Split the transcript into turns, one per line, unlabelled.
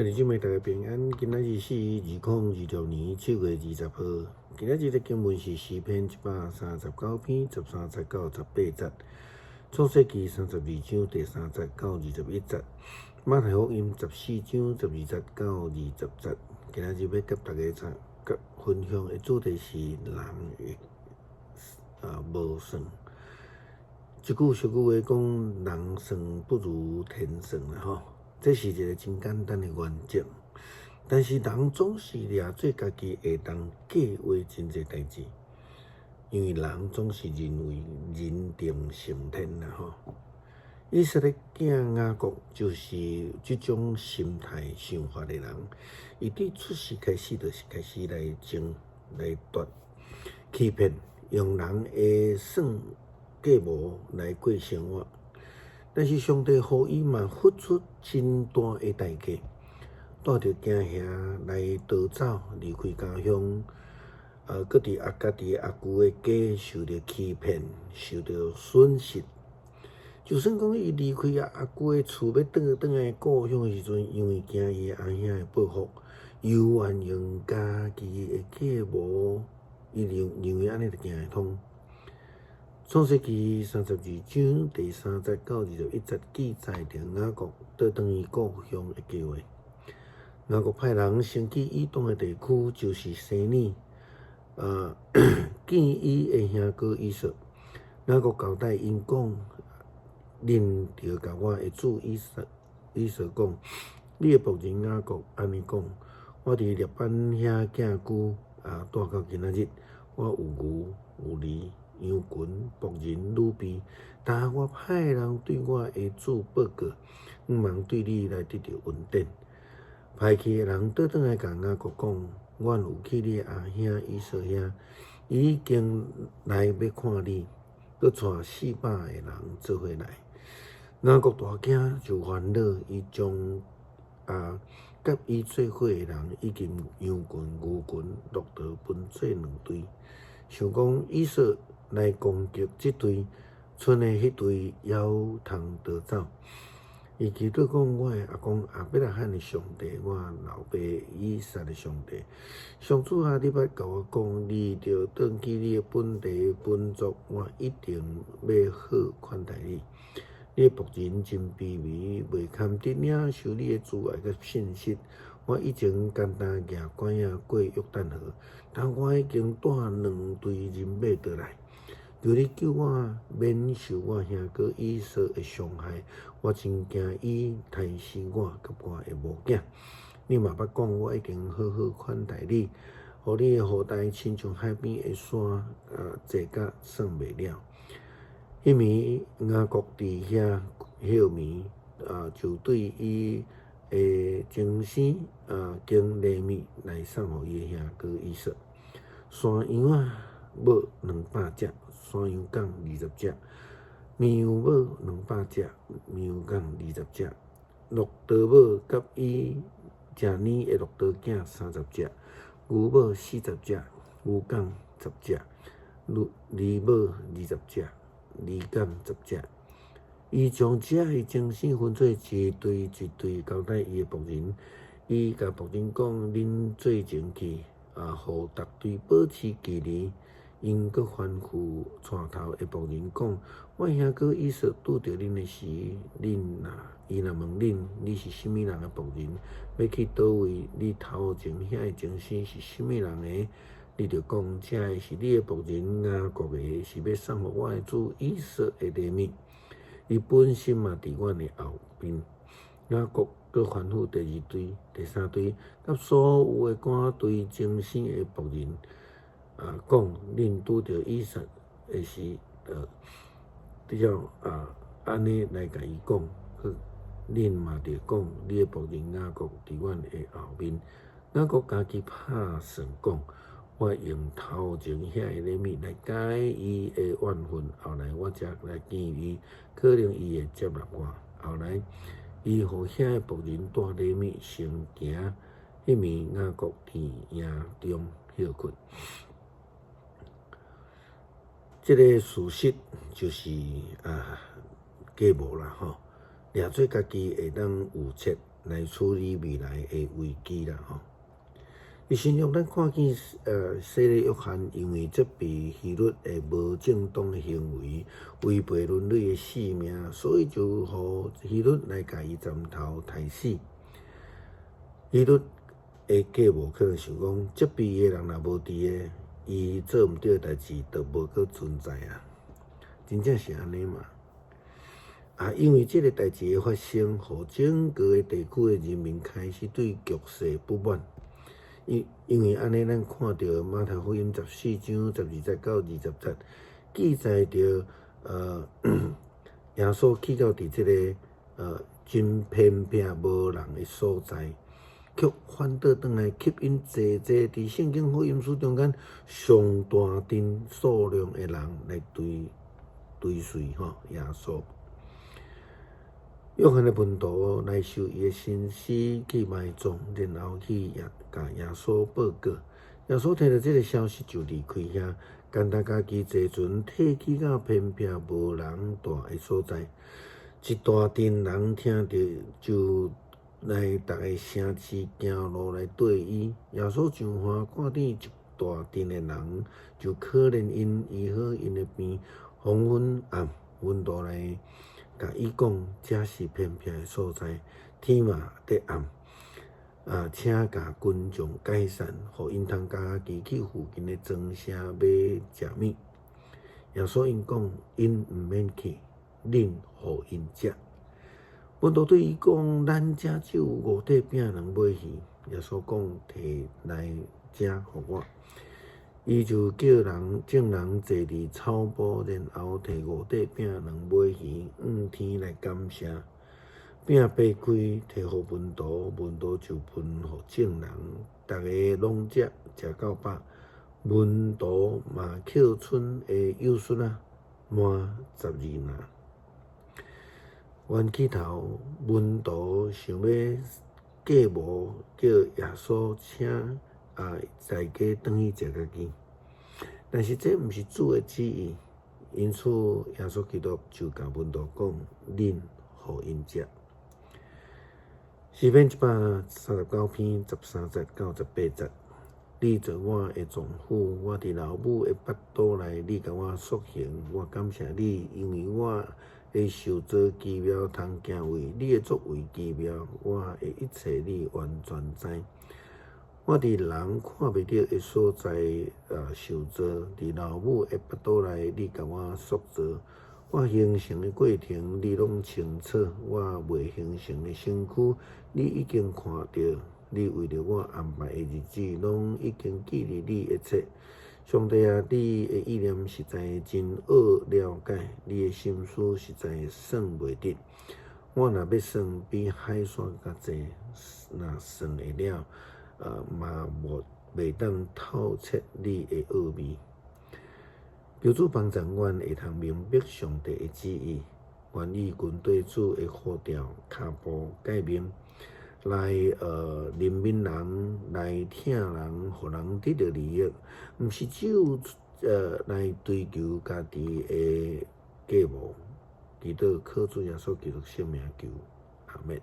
兄弟姊妹，大家平安。今仔日是2026年7月20号。今仔日的经文是诗篇139篇13节到18节，创世纪32章第3节到21节，马太福音14章12节到20节。今仔日要甲大家分享的主题是人无算。一句俗语话讲，人算不如天算啦吼。这是一个真简单的原则，但是人总是抓做家己会当计划真侪代志，因为人总是认为人定胜天啦吼。以色列囝雅各就是这种心态想法的人，伊伫出世开始就是开始来争、来夺、欺骗，用人的算计谋来过生活。但是上帝予伊嘛付出真大的代价，带着囝兄来逃走，离开家乡，搁伫家己阿舅的家受到欺骗，受到损失。就算讲伊离开阿舅的厝，要转来故乡的时阵，因为惊伊阿兄的报复，犹原用家己的计谋，伊认为安尼就行会通。创世纪32章第3节到21节记载着雅各倒转去故乡的计划。雅各派人先去以东的地区，就是西珥，见伊的兄哥以扫。雅各交代因讲，恁着甲我的主以扫讲，你的仆人雅各安尼讲，我伫列班遐寄居，住到今仔日，我有牛有驴。羊群、仆人、女婢，但我派人对我的主报告，毋茫对你来得到恩典。派去的人倒转来甲雅各讲，阮有去你阿兄以扫遐，伊已经来要看你，佮带400个人做伙来。雅各大惊就烦恼，伊将甲伊做伙的人已经羊群、牛群、骆驼分做2队，想讲以扫来攻击这队，剩的迄队还通逃走。伊祈祷讲：我的阿公阿伯拉罕的上帝，我老爸以撒的上帝，上主啊，你捌甲我讲，你着转去你的本地本族，我一定要好款待你。你的仆人真卑微，袂堪得领受你的慈爱甲信息。我以前简单举拐过约旦河，但我已经带2队人马倒来。求你救我免受我兄哥以扫的伤害，我真惊伊杀死我甲我的某囝。你嘛捌讲，我一定好好款待你，互你的后代亲像海边的山，坐甲算袂了。迄暝雅各伫遐休眠，就对伊的精神经礼物来送互伊的兄哥以扫。山羊母200只。山羊羔20只，绵羊母200只，绵羊羔20只，骆驼母甲伊食年的骆驼囝30只，牛母40只，牛羔10只，驴母20只，驴羔10只。伊将这的精神分做一队一队，交代伊的仆人。伊甲仆人讲：恁做前去，互逐队保持距离。因阁吩咐带头的仆人讲：我兄哥以扫拄着恁的时，伊若问恁，你是甚物人的仆人？要去倒位？你头前遐的精神是甚物人的？你着讲，这个是你的仆人雅各的，是要送互我的主以扫的礼物。伊本身嘛伫阮的后边。雅各阁吩咐第2队、第3队，甲所有的赶队精神的仆人。讲恁拄着以扫的时，安尼来甲伊讲，恁嘛着讲，你的仆人雅各伫阮的后面。雅各家己拍算讲，我用头前遐的礼物来解伊的怨愤，后来我才来见伊，可能伊会接纳我。后来伊互遐的仆人带礼物先行，迄暝雅各伫营中休困。这个事实就是计谋啦吼，抓做家己会当有切来处理未来的危机啦吼。伊形容咱看见西里约翰因为责备希律的无正当的行为，违背伦理的性命，所以就互希律来甲伊斩头杀死。希律的继母可能想讲，责备伊的人若无伫个，伊做毋对的代志，就无搁存在啊。真正是安尼嘛？因为这个代志的发生，互整个的地区的人民开始对局势不满。因为安尼，咱看到马太福音14章12节到20节，记载着耶稣去到伫这个真偏僻无人的所在，却反倒转来吸引济伫圣经福音书中间上大阵数量的人来追随耶稣。约翰的门徒来收伊的身尸去埋葬，然后去甲耶稣报告。耶稣听到这个消息就离开遐，干焦家己坐船退去到偏僻无人住的所在。一大阵人听到就来逐个城市行路来对伊。耶稣上岸看见一大阵的人，就可怜因，医好因的病。黄昏暗，门徒来甲伊讲，这是偏僻的所在，天嘛得暗，请甲群众解散，互因通家己去附近的庄舍买食物。耶稣因讲，因毋免去，恁互因食。门徒对伊讲，咱遮只有5块饼2尾鱼。耶稣讲，摕来食互我。伊就叫众人坐伫草埔，然后摕5块饼2尾鱼，天来感谢。饼掰开，摕互门徒，门徒就分互众人，逐个拢食到饱。门徒嘛扣剩的幼孙满12人。冤起头，门徒想要继母叫耶稣请在家转去食家己，但是这毋是主的旨意，因此耶稣基督就甲门徒讲：恁互因食。诗篇139篇13节到18节，你做我的丈夫，我伫老母的腹肚内，你甲我塑形，我感谢你，因为我会受造奇妙通行为，你的作为奇妙，我的一切你完全知。我伫人看袂到的所在受造，伫老母的腹肚内，你甲我塑造。我形成的过程，你拢清楚；我未形成的身躯，你已经看到。你为着我安排的日子，拢已经记入你一切。上帝啊，你的意念实在真好了解，你的心思实在算袂得。我若要算，比海沙较济，若算会了。嘛袂当透彻你的奥秘。求主帮助阮会通明白上帝的旨意，愿意军队主的呼调脚步改名，来怜悯人，来疼人，互人得到利益，毋是只有来追求家己的计谋。祈祷靠主耶稣基督圣名求，阿们。